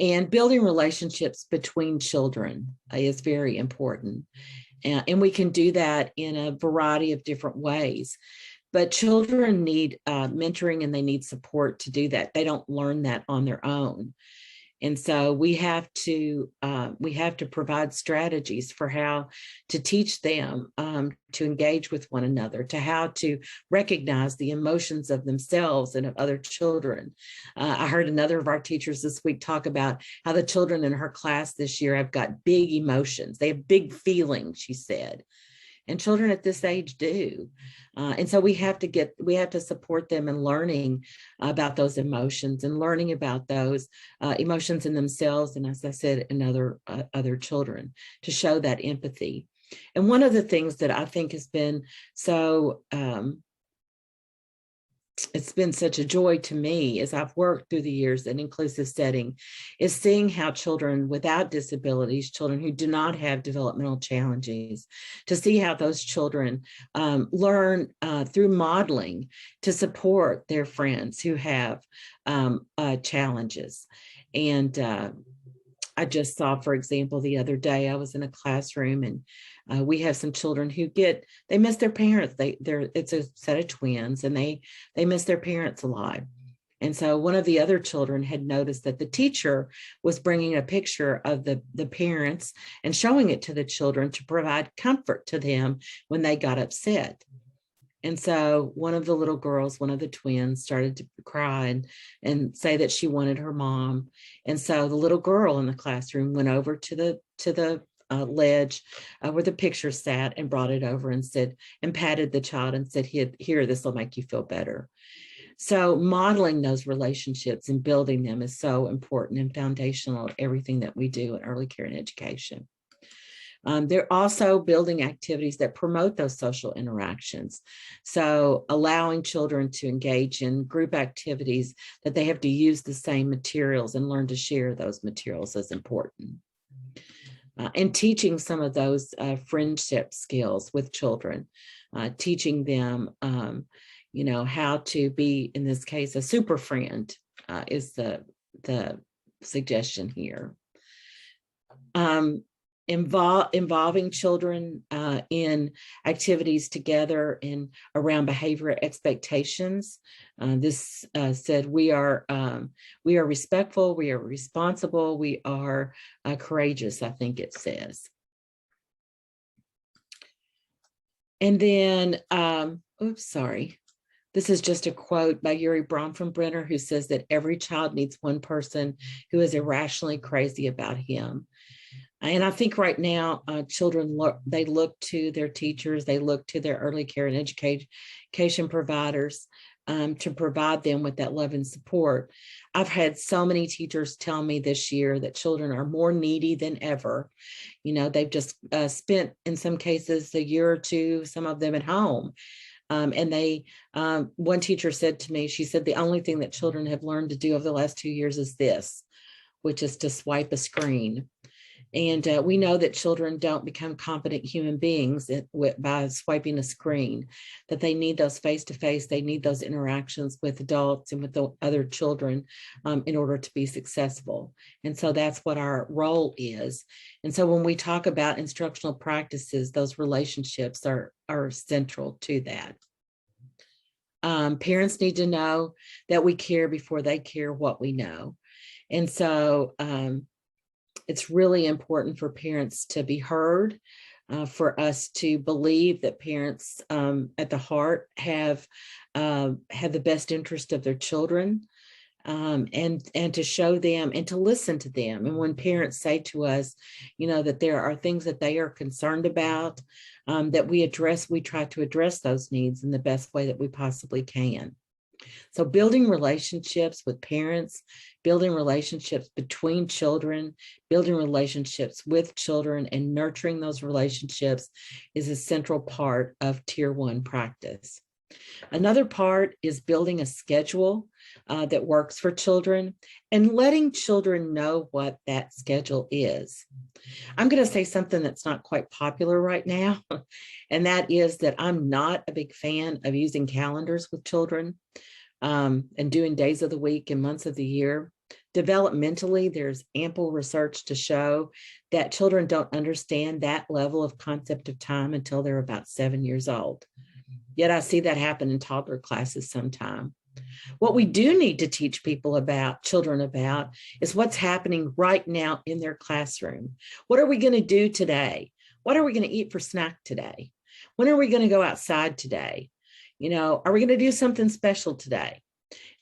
And building relationships between children is very important. And we can do that in a variety of different ways. But children need mentoring and they need support to do that. They don't learn that on their own. And so we have to provide strategies for how to teach them to engage with one another, to how to recognize the emotions of themselves and of other children. I heard another of our teachers this week talk about how the children in her class this year have got big emotions. They have big feelings, she said. And children at this age do. And so we have to support them in learning about those emotions and learning about those emotions in themselves. And as I said, in other children, to show that empathy. And one of the things that I think has been it's been such a joy to me as I've worked through the years in inclusive setting is seeing how children without disabilities, children who do not have developmental challenges, to see how those children learn through modeling to support their friends who have challenges. And I just saw, for example, the other day, I was in a classroom and we have some children who they miss their parents. It's a set of twins and they miss their parents a lot. And so one of the other children had noticed that the teacher was bringing a picture of the parents and showing it to the children to provide comfort to them when they got upset. And so one of the little girls, one of the twins, started to cry and say that she wanted her mom. And so the little girl in the classroom went over to the ledge where the picture sat and brought it over and said, and patted the child and said, here, this will make you feel better. So modeling those relationships and building them is so important and foundational to everything that we do in early care and education. They're also building activities that promote those social interactions. So allowing children to engage in group activities that they have to use the same materials and learn to share those materials is important. And teaching some of those friendship skills with children, teaching them, how to be, in this case, a super friend is the suggestion here. Involving children in activities together and around behavioral expectations. This said we are respectful, we are responsible, we are courageous, I think it says. And then, this is just a quote by Yuri Bronfenbrenner, who says that every child needs one person who is irrationally crazy about him. And I think right now, children, they look to their teachers, they look to their early care and education providers to provide them with that love and support. I've had so many teachers tell me this year that children are more needy than ever. They've just spent, in some cases, a year or two, some of them at home. And one teacher said to me, she said, the only thing that children have learned to do over the last 2 years is this, which is to swipe a screen. And we know that children don't become competent human beings by swiping a screen, that they need those face-to-face, they need those interactions with adults and with the other children in order to be successful. And so that's what our role is. And so when we talk about instructional practices, those relationships are central to that. Parents need to know that we care before they care what we know. And so it's really important for parents to be heard, for us to believe that parents at the heart have the best interest of their children, and to show them and to listen to them. And when parents say to us, that there are things that they are concerned about, that we try to address those needs in the best way that we possibly can. So building relationships with parents, building relationships between children, building relationships with children, and nurturing those relationships is a central part of Tier 1 practice. Another part is building a schedule that works for children and letting children know what that schedule is. I'm going to say something that's not quite popular right now, and that is that I'm not a big fan of using calendars with children and doing days of the week and months of the year. Developmentally, there's ample research to show that children don't understand that level of concept of time until they're about 7 years old. Yet I see that happen in toddler classes sometime. What we do need to teach children about, is what's happening right now in their classroom. What are we going to do today? What are we going to eat for snack today? When are we going to go outside today? Are we going to do something special today?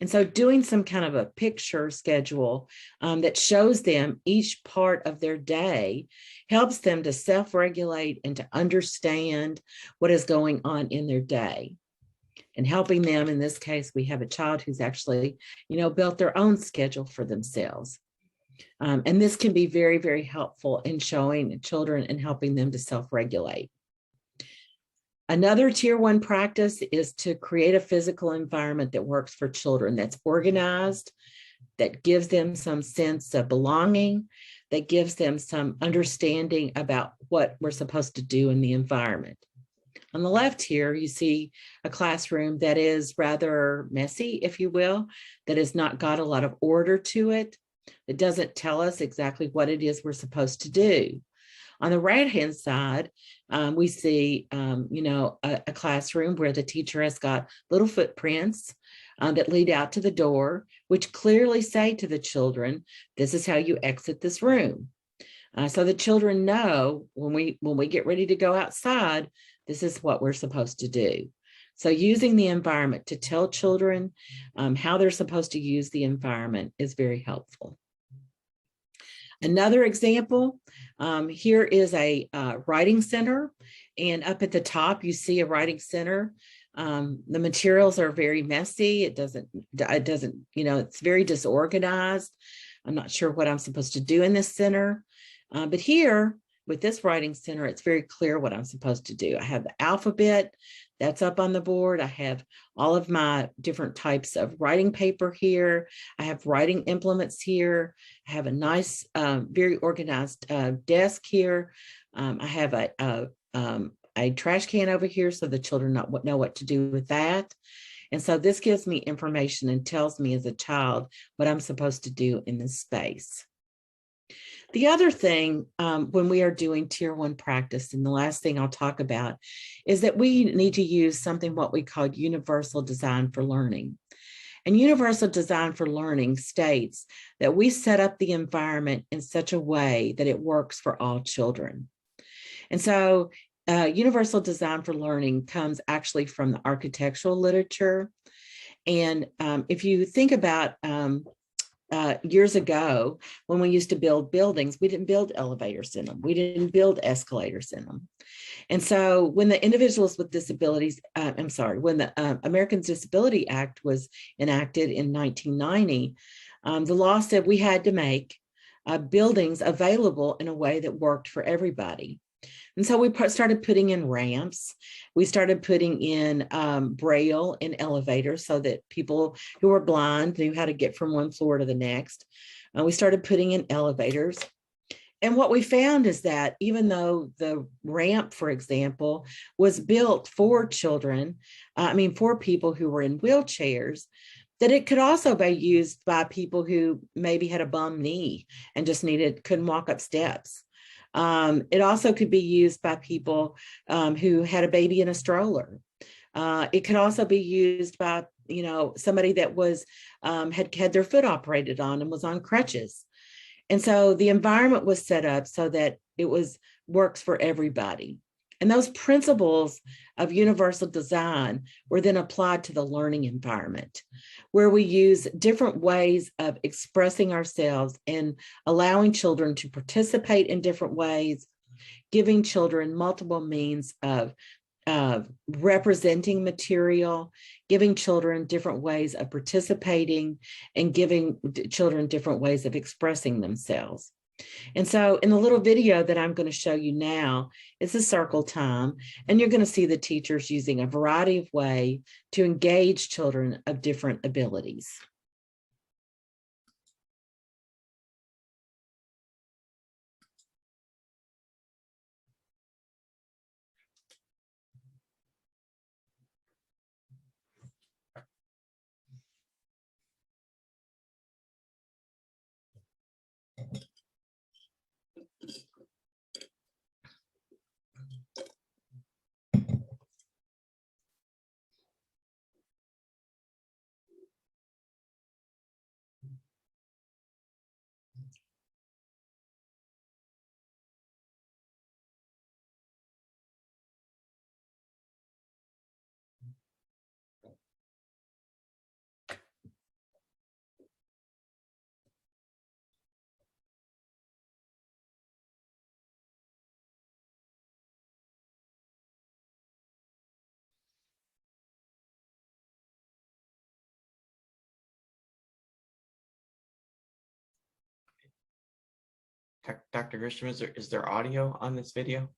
And so doing some kind of a picture schedule that shows them each part of their day helps them to self-regulate and to understand what is going on in their day. And helping them, in this case, we have a child who's actually, built their own schedule for themselves. And this can be very, very helpful in showing children and helping them to self-regulate. Another tier 1 practice is to create a physical environment that works for children, that's organized, that gives them some sense of belonging, that gives them some understanding about what we're supposed to do in the environment. On the left here, you see a classroom that is rather messy, if you will, that has not got a lot of order to it. It doesn't tell us exactly what it is we're supposed to do. On the right-hand side, we see, a classroom where the teacher has got little footprints that lead out to the door, which clearly say to the children, this is how you exit this room. So the children know when we get ready to go outside, this is what we're supposed to do. So using the environment to tell children how they're supposed to use the environment is very helpful. Another example, here is a writing center, and up at the top you see a writing center. The materials are very messy. It doesn't, it's very disorganized. I'm not sure what I'm supposed to do in this center, but here with this writing center, it's very clear what I'm supposed to do. I have the alphabet that's up on the board. I have all of my different types of writing paper here. I have writing implements here. I have a nice, very organized desk here. I have a trash can over here so the children know what to do with that. And so this gives me information and tells me as a child what I'm supposed to do in this space. The other thing when we are doing tier 1 practice, and the last thing I'll talk about, is that we need to use something what we call universal design for learning. And universal design for learning states that we set up the environment in such a way that it works for all children. And so universal design for learning comes actually from the architectural literature. And if you think about years ago, when we used to build buildings, we didn't build elevators in them. We didn't build escalators in them. And so when the Individuals with Disabilities, when the Americans Disability Act was enacted in 1990, the law said we had to make buildings available in a way that worked for everybody. And so we started putting in ramps. We started putting in braille in elevators so that people who were blind knew how to get from one floor to the next. We started putting in elevators. And what we found is that even though the ramp, for example, was built for children, for people who were in wheelchairs, that it could also be used by people who maybe had a bum knee and just couldn't walk up steps. It also could be used by people who had a baby in a stroller. It could also be used by, somebody that was had their foot operated on and was on crutches. And so the environment was set up so that it works for everybody. And those principles of universal design were then applied to the learning environment, where we use different ways of expressing ourselves and allowing children to participate in different ways, giving children multiple means of representing material, giving children different ways of participating, and giving children different ways of expressing themselves. And so in the little video that I'm going to show you now, it's a circle time, and you're going to see the teachers using a variety of ways to engage children of different abilities. Dr. Grisham, is there audio on this video?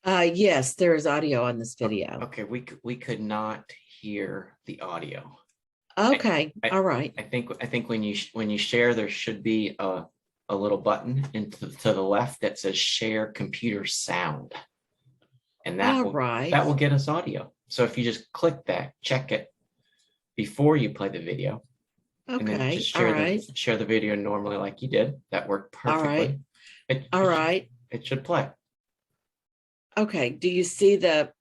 Yes, there is audio on this video. Okay, we could not hear the audio. Okay, all right. I think when you share, there should be a little button to the left that says share computer sound, and that will get us audio. So if you just click that, check it before you play the video, and then Okay, just share the video normally like you did. That worked perfectly. All right. It should play. Okay. Do you see the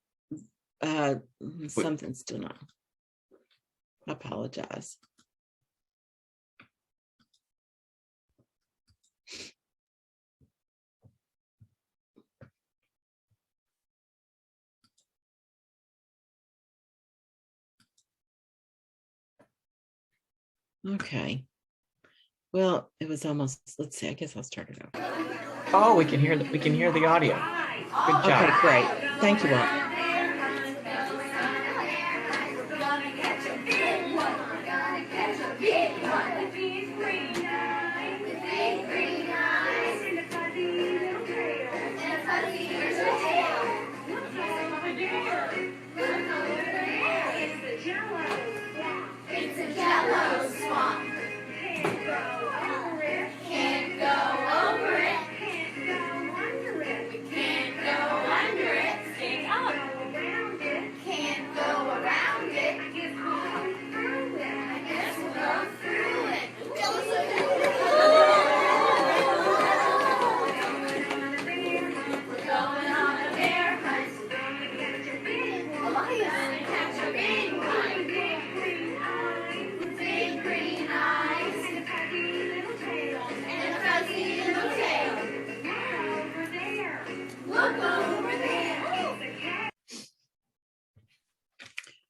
something's still not? I apologize. Okay. Well, it was almost, let's see, I guess I'll start it over. Oh, we can hear the audio. Good job. Okay, great. Thank you all.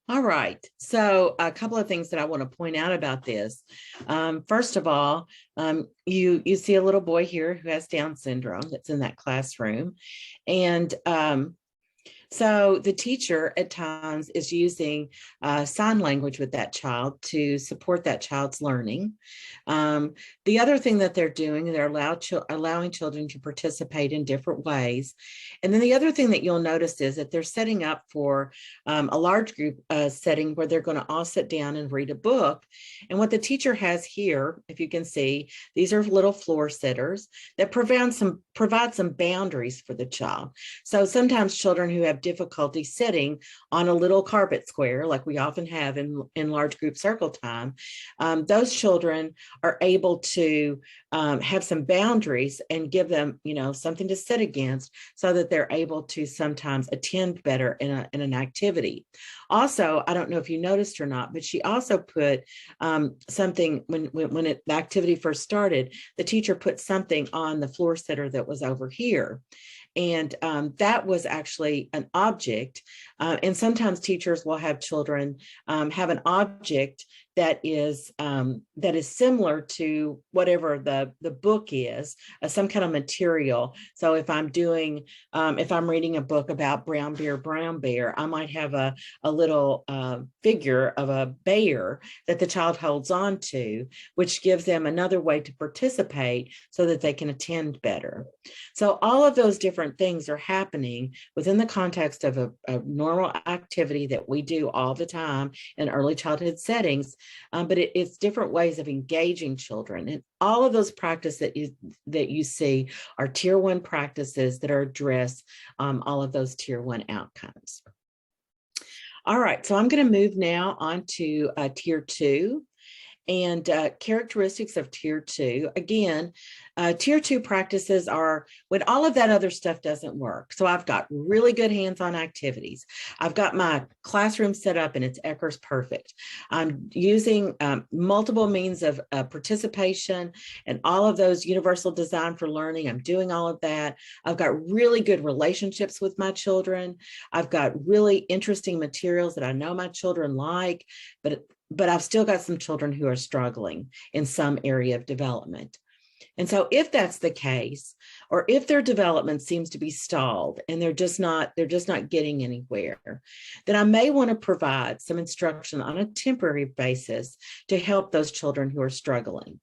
All right, so a couple of things that I want to point out about this. First of all, you see a little boy here who has Down syndrome that's in that classroom. And so the teacher at times is using sign language with that child to support that child's learning. The other thing that they're doing, they're allowing children to participate in different ways. And then the other thing that you'll notice is that they're setting up for a large group setting where they're going to all sit down and read a book. And what the teacher has here, if you can see, these are little floor sitters that provide some boundaries for the child. So sometimes children who have difficulty sitting on a little carpet square, like we often have in large group circle time, those children are able to have some boundaries and give them, something to sit against so that they're able to sometimes attend better in an activity. Also, I don't know if you noticed or not, but she also put something when the activity first started, the teacher put something on the floor sitter that was over here. And that was actually an object. And sometimes teachers will have children have an object that is similar to whatever the book is, some kind of material. So if I'm reading a book about brown bear, I might have a little figure of a bear that the child holds on to, which gives them another way to participate so that they can attend better. So all of those different things are happening within the context of a normal activity that we do all the time in early childhood settings, but it's different ways of engaging children. And all of those practices that you see are tier 1 practices that are address all of those tier 1 outcomes. All right, so I'm going to move now on to tier 2. And characteristics of tier 2. Again, tier 2 practices are when all of that other stuff doesn't work. So I've got really good hands-on activities. I've got my classroom set up and it's Ecker's perfect. I'm using multiple means of participation and all of those universal design for learning. I'm doing all of that. I've got really good relationships with my children. I've got really interesting materials that I know my children like, but I've still got some children who are struggling in some area of development. And so if that's the case, or if their development seems to be stalled and they're just not getting anywhere, then I may want to provide some instruction on a temporary basis to help those children who are struggling.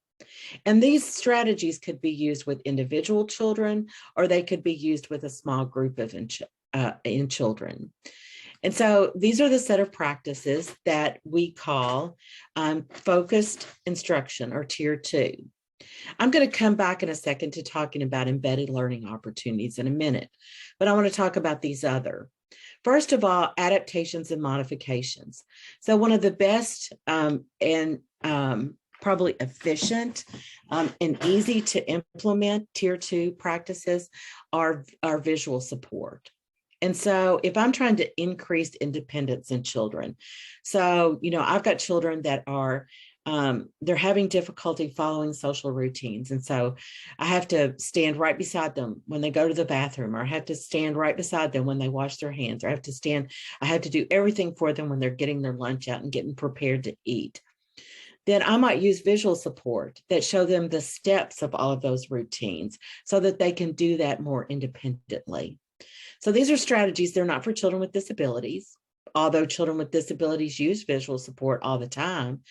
And these strategies could be used with individual children, or they could be used with a small group of children. And so these are the set of practices that we call focused instruction, or tier 2. I'm going to come back in a second to talking about embedded learning opportunities in a minute, but I want to talk about these other. First of all, adaptations and modifications. So one of the best and probably efficient and easy to implement tier 2 practices are visual support. And so if I'm trying to increase independence in children, so, I've got children that are they're having difficulty following social routines. And so I have to stand right beside them when they go to the bathroom, or I have to stand right beside them when they wash their hands, or I have to do everything for them when they're getting their lunch out and getting prepared to eat. Then I might use visual support that show them the steps of all of those routines so that they can do that more independently. So these are strategies. They're not for children with disabilities, although children with disabilities use visual support all the time.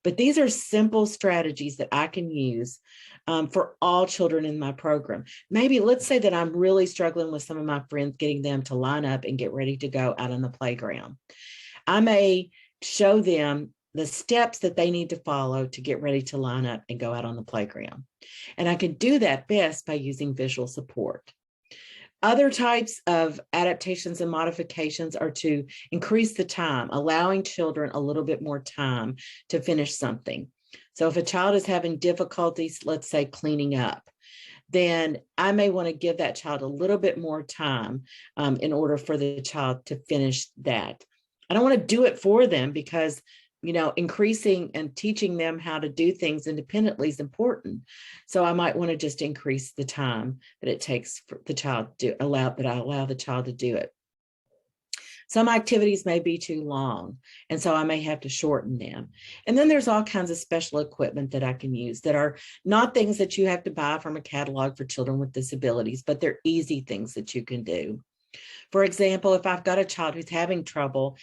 But these are simple strategies that I can use for all children in my program. Maybe let's say that I'm really struggling with some of my friends, getting them to line up and get ready to go out on the playground. I may show them the steps that they need to follow to get ready to line up and go out on the playground. And I can do that best by using visual support. Other types of adaptations and modifications are to increase the time, allowing children a little bit more time to finish something. So if a child is having difficulties, let's say cleaning up, then I may want to give that child a little bit more time in order for the child to finish that. I don't want to do it for them because increasing and teaching them how to do things independently is important. So I might want to just increase the time that it takes for the child to allow the child to do it. Some activities may be too long, and so I may have to shorten them. And then there's all kinds of special equipment that I can use that are not things that you have to buy from a catalog for children with disabilities, but they're easy things that you can do. For example, if I've got a child who's having trouble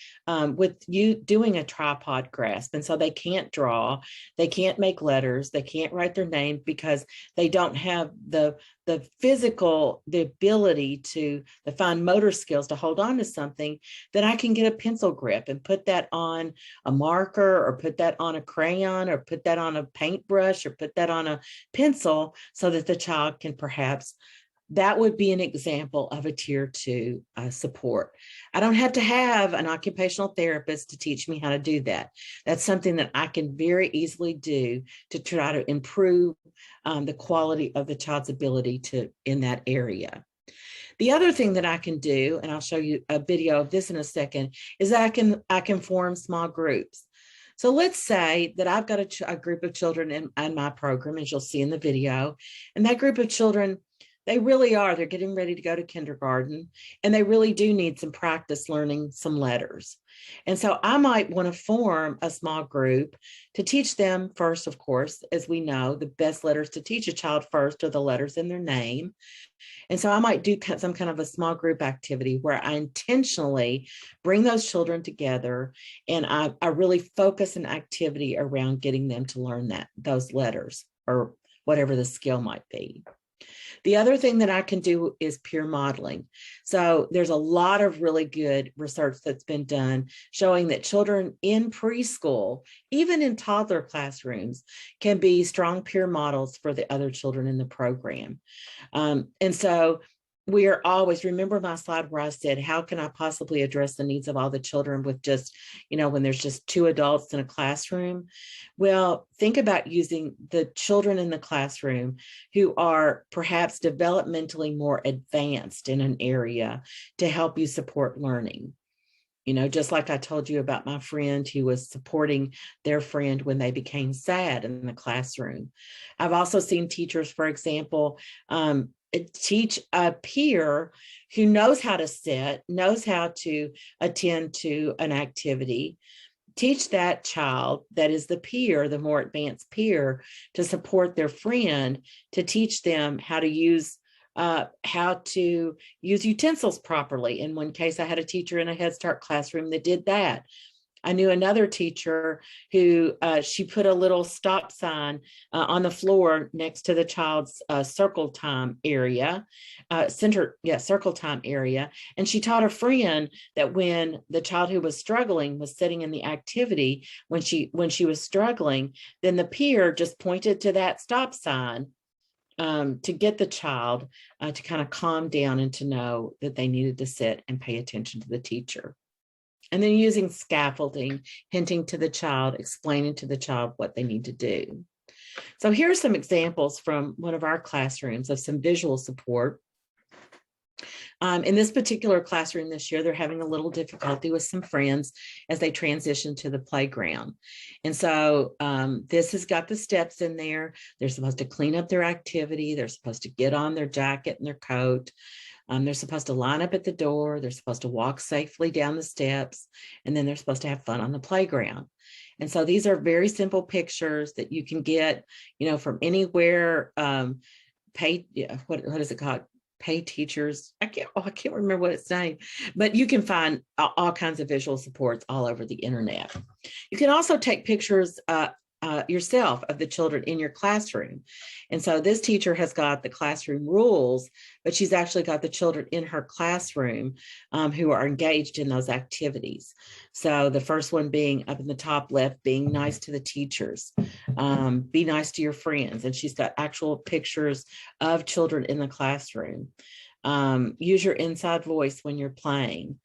with you doing a tripod grasp, and so they can't draw, they can't make letters, they can't write their name because they don't have the ability the fine motor skills to hold on to something, then I can get a pencil grip and put that on a marker, or put that on a crayon, or put that on a paintbrush, or put that on a pencil so that the child can perhaps. That would be an example of a tier 2 support. I don't have to have an occupational therapist to teach me how to do that. That's something that I can very easily do to try to improve the quality of the child's ability in that area. The other thing that I can do, and I'll show you a video of this in a second, is that I can form small groups. So let's say that I've got a group of children in my program, as you'll see in the video, and that group of children, they're getting ready to go to kindergarten, and they really do need some practice learning some letters. And so I might want to form a small group to teach them first, of course, as we know, the best letters to teach a child first are the letters in their name. And so I might do some kind of a small group activity where I intentionally bring those children together, and I really focus an activity around getting them to learn those letters, or whatever the skill might be. The other thing that I can do is peer modeling. So there's a lot of really good research that's been done showing that children in preschool, even in toddler classrooms, can be strong peer models for the other children in the program. And so we are always, remember my slide where I said, how can I possibly address the needs of all the children with just, when there's just 2 adults in a classroom? Well, think about using the children in the classroom who are perhaps developmentally more advanced in an area to help you support learning. Just like I told you about my friend who was supporting their friend when they became sad in the classroom. I've also seen teachers, for example, teach a peer who knows how to sit, knows how to attend to an activity, teach that child that is the peer, the more advanced peer, to support their friend, to teach them how to use utensils properly. In one case, I had a teacher in a Head Start classroom that did that. I knew another teacher who she put a little stop sign on the floor next to the child's circle time area, circle time area. And she taught a friend that when the child who was struggling was sitting in the activity, when she was struggling, then the peer just pointed to that stop sign to get the child to kind of calm down and to know that they needed to sit and pay attention to the teacher. And then using scaffolding, hinting to the child, explaining to the child what they need to do. So here are some examples from one of our classrooms of some visual support. In this particular classroom this year, they're having a little difficulty with some friends as they transition to the playground. And so this has got the steps in there. They're supposed to clean up their activity. They're supposed to get on their jacket and their coat. They're supposed to line up at the door. They're supposed to walk safely down the steps, and then they're supposed to have fun on the playground. And so these are very simple pictures that you can get, from anywhere. What is it called? Pay teachers. I can't remember what it's saying, but you can find all kinds of visual supports all over the internet. You can also take pictures yourself of the children in your classroom. And so this teacher has got the classroom rules, but she's actually got the children in her classroom who are engaged in those activities. So the first one being up in the top left, being nice to the teachers, be nice to your friends. And she's got actual pictures of children in the classroom. Use your inside voice when you're playing.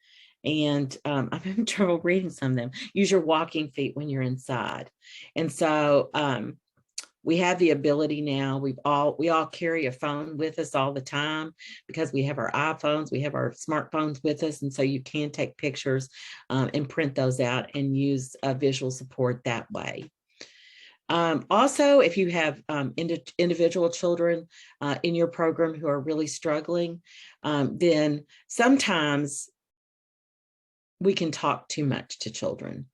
And I'm having trouble reading some of them. Use your walking feet when you're inside. And so we have the ability now. We all carry a phone with us all the time because we have our iPhones, we have our smartphones with us. And so you can take pictures and print those out and use visual support that way. Also, if you have individual children in your program who are really struggling, then sometimes we can talk too much to children.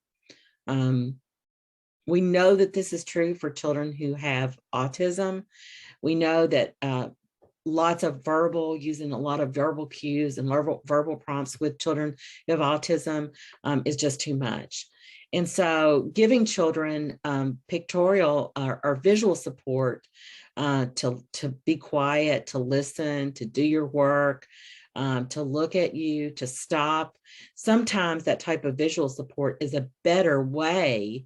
We know that this is true for children who have autism. We know that using a lot of verbal cues and verbal prompts with children who have autism is just too much. And so giving children pictorial or visual support to be quiet, to listen, to do your work, to look at you, to stop. Sometimes that type of visual support is a better way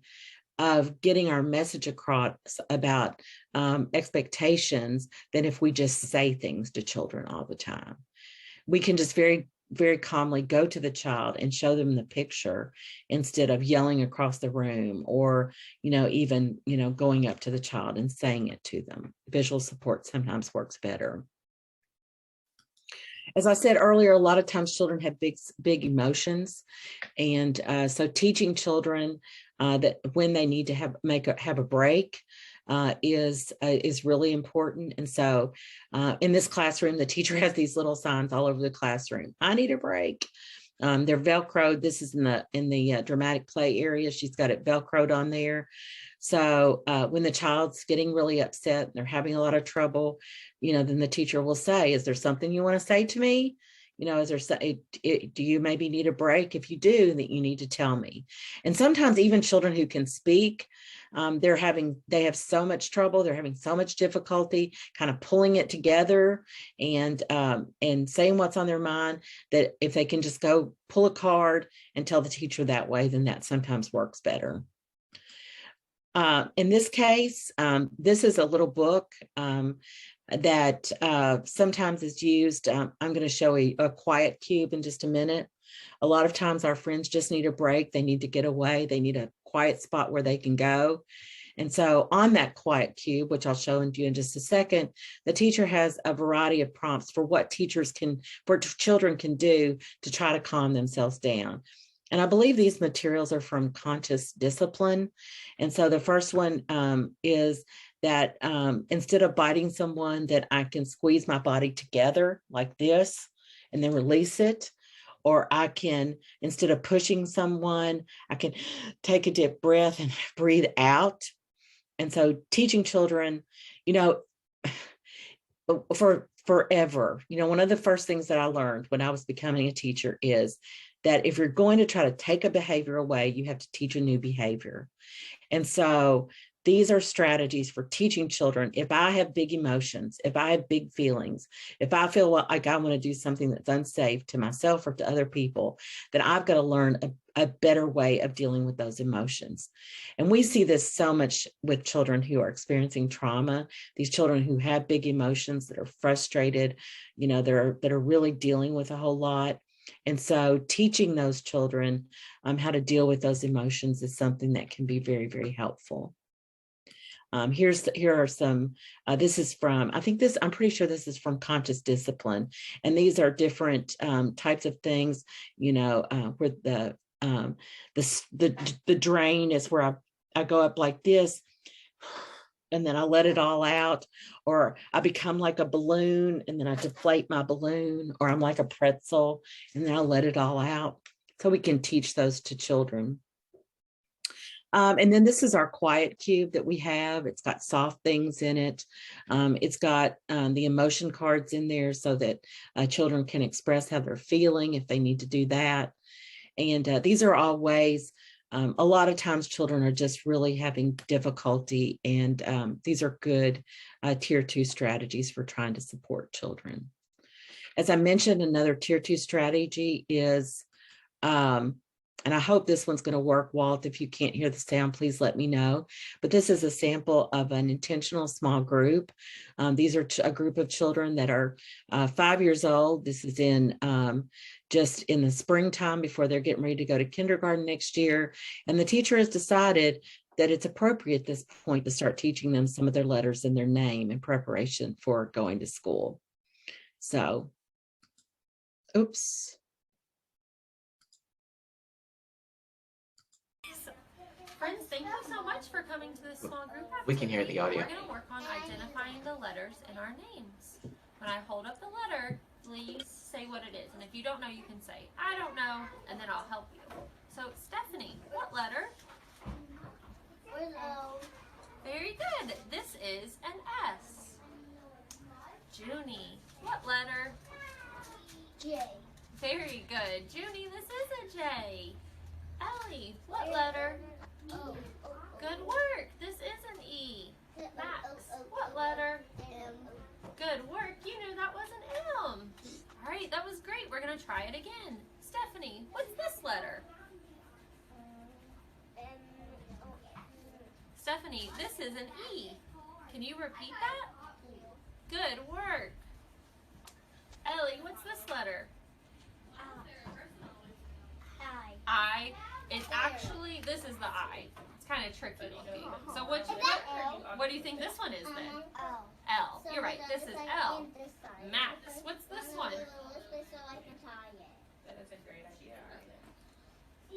of getting our message across about expectations than if we just say things to children all the time. We can just very, very calmly go to the child and show them the picture instead of yelling across the room or, even, going up to the child and saying it to them. Visual support sometimes works better. As I said earlier, a lot of times children have big emotions. And so teaching children that when they need to have a break is really important. And so in this classroom, the teacher has these little signs all over the classroom. I need a break. They're Velcroed. This is in the dramatic play area. She's got it Velcroed on there. So when the child's getting really upset, and they're having a lot of trouble, then the teacher will say, is there something you want to say to me? Do you maybe need a break? If you do, then you need to tell me. And sometimes even children who can speak, they have so much trouble. They're having so much difficulty kind of pulling it together and saying what's on their mind, that if they can just go pull a card and tell the teacher that way, then that sometimes works better. In this case, this is a little book that sometimes is used. I'm going to show a quiet cube in just a minute. A lot of times our friends just need a break. They need to get away. They need a quiet spot where they can go. And so on that quiet cube, which I'll show you in just a second, the teacher has a variety of prompts for what children can do to try to calm themselves down. And I believe these materials are from Conscious Discipline. And so the first one is that instead of biting someone, that I can squeeze my body together like this and then release it. or I can, instead of pushing someone, I can take a deep breath and breathe out. And so teaching children, you know, for forever, you know, one of the first things that I learned when I was becoming a teacher is that if you're going to try to take a behavior away, you have to teach a new behavior. And so these are strategies for teaching children. If I have big emotions, if I have big feelings, if I feel like I want to do something that's unsafe to myself or to other people, then I've got to learn a better way of dealing with those emotions. And we see this so much with children who are experiencing trauma, these children who have big emotions, that are frustrated, you know, that are really dealing with a whole lot. And so teaching those children how to deal with those emotions is something that can be very, very helpful. Here are some, this is from, I'm pretty sure this is from Conscious Discipline. And these are different types of things, you know, where the drain is where I go up like this, and then I let it all out, or I become like a balloon and then I deflate my balloon, or I'm like a pretzel and then I let it all out. So we can teach those to children. And then this is our quiet cube that we have. It's got soft things in it. It's got the emotion cards in there so that children can express how they're feeling if they need to do that. And these are all ways. A lot of times children are just really having difficulty, and these are good tier 2 strategies for trying to support children. As I mentioned, another tier 2 strategy is, and I hope this one's going to work, Walt. If you can't hear the sound, please let me know. But this is a sample of an intentional small group. These are a group of children that are 5 years old. This is in just in the springtime before they're getting ready to go to kindergarten next year. And the teacher has decided that it's appropriate at this point to start teaching them some of their letters and their name in preparation for going to school. So, oops. Friends, thank you so much for coming to this small group activity. We can hear the audio. We're going to work on identifying the letters in our names. When I hold up the letter, please say what it is. And if you don't know, you can say, I don't know, and then I'll help you. So, Stephanie, what letter? Hello. Very good. This is an S. Junie, what letter? J. Very good. Junie, this is a J. Ellie, what letter? O. Good work. This is an E. Max, what letter? M. Good work. You knew that was an M. All right, that was great. We're going to try it again. Stephanie, what's this letter? M. Stephanie, this is an E. Can you repeat that? Good work. Ellie, what's this letter? I. It's actually, this is the I. It's kind of tricky looking. So what do you think this one is then? L. L. You're right. This is L. Max, what's this one? So I can tie it. That is a great idea.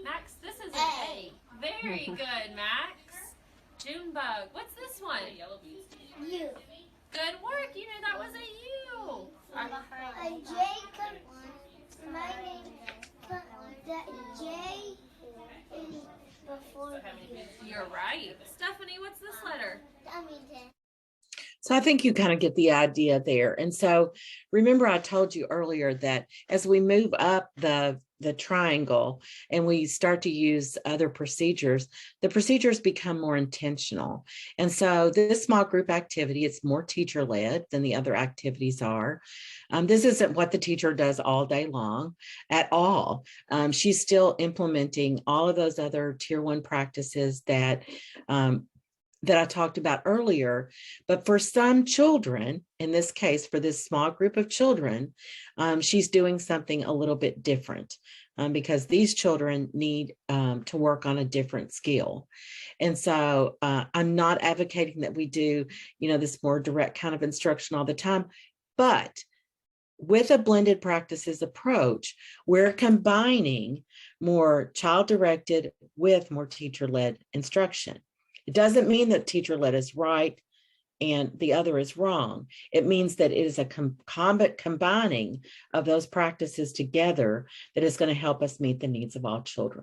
Max, this is an A. Very good, Max. Junebug, what's this one? U. Good work. You knew that was a U. A J comes. My name. That J is before U. You're right. Stephanie, what's this letter? So I think you kind of get the idea there. And so remember, I told you earlier that as we move up the triangle and we start to use other procedures, the procedures become more intentional. And so this small group activity, it's more teacher-led than the other activities are. This isn't what the teacher does all day long at all. She's still implementing all of those other tier 1 practices that I talked about earlier. But for some children, in this case, for this small group of children, she's doing something a little bit different because these children need to work on a different skill. And so I'm not advocating that we do, this more direct kind of instruction all the time, but with a blended practices approach, we're combining more child-directed with more teacher-led instruction. It doesn't mean that teacher-led is right. and the other is wrong. It means that it is a combining of those practices together that is going to help us meet the needs of all children.